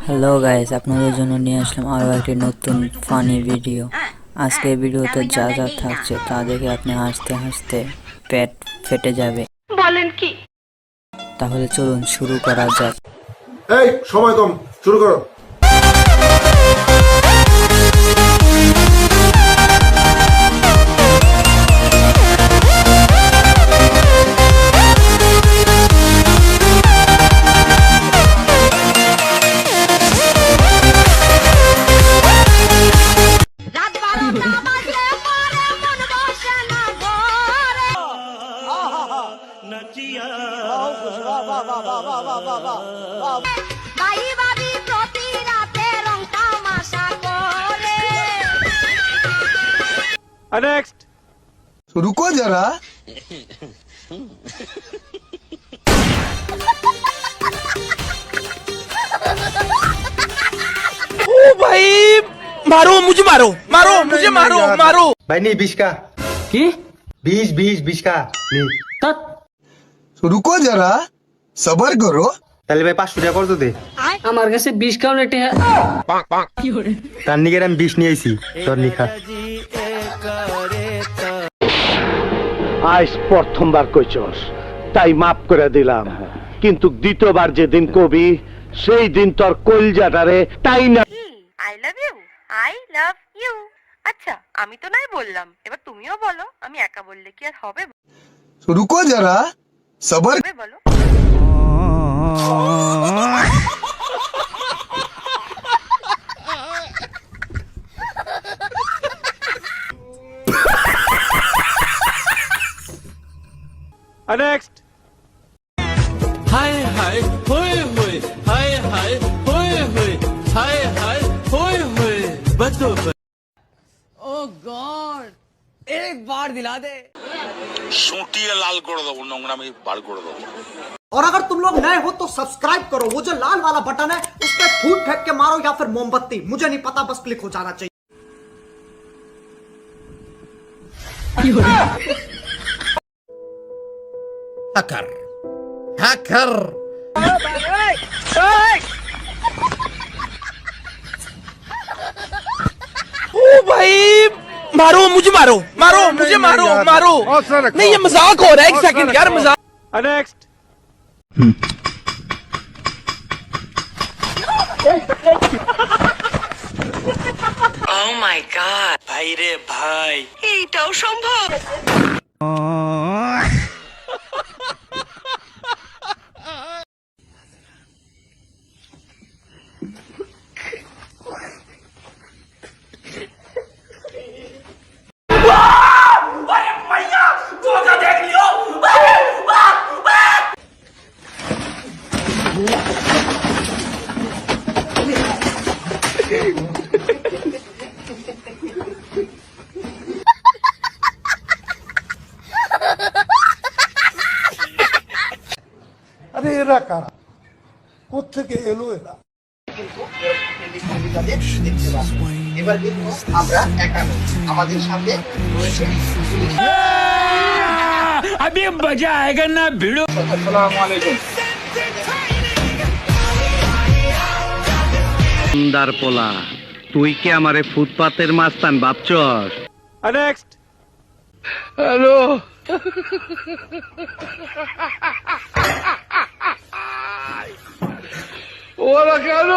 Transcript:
Hello guys, আপনাদের জন্য নিয়ে আসলাম আরও একটি নতুন ফানি ভিডিও। আজকে ভিডিওতে যা যা থাকছে তা দেখে আপনি হাসতে হাসতে পেট ফেটে যাবে। বলেন কি? তাহলে চলুন শুরু করা যাক। এই সময় কম, শুরু করো। नेक्स्ट रुको जरा। ओ भाई मारो मुझे, मारो मारो मुझे, मारो मारो भाई नहीं 20 का কি 20 का नहीं रुको जरा, सबर करो। তাহলে ভাই 500 টাকা করতে দে। আমার কাছে 20 কাউন্ট এটা তার নিকে আমি 20 নিয়ে আইছি তোর নিখা। আজ প্রথমবার কইছস তাই মাফ করে দিলাম, কিন্তু দ্বিতীয়বার যেদিন কবি সেই দিন তোর কলজাটারে তাই না। I love you, I love you. আচ্ছা, আমি তো নাই বললাম, এবার তুমিও বলো। আমি একা বললে কি আর হবে? रुको जरा, सबर। বলো। नेक्स्ट हाय हाय होए होए, हाय हाय होए होए, हाय हाय होए होए, बदो ओ गॉड एक बार दिला दे। सूटिए लाल कर दो, नोंगरामी बाल कर दो। और अगर तुम लोग नए हो तो सब्सक्राइब करो, वो जो लाल वाला बटन है उस पर फूट फेंक के मारो या फिर मोमबत्ती, मुझे नहीं पता, बस क्लिक हो जाना चाहिए। हैकर हैकर ओ भाई मारो मुझे, मारो मारो मुझे, मारो मारो। नहीं ये मजाक हो रहा है, एक सेकंड यार, मजाक। नेक्स्ट ও মাই গড, भाई रे भाई এইটাও সম্ভব? আরে এরা কারা, কোত্থেকে এলো এরা? এবার কিন্তু আমরা একা নই, আমাদের সাথে রয়েছে अभी मजा आएगा ना भिड़ो। সুন্দর পোলা, তুই কি আমারে ফুটপাতের মাস্তান ভাবছস? नेक्स्ट হ্যালো ওরা কেন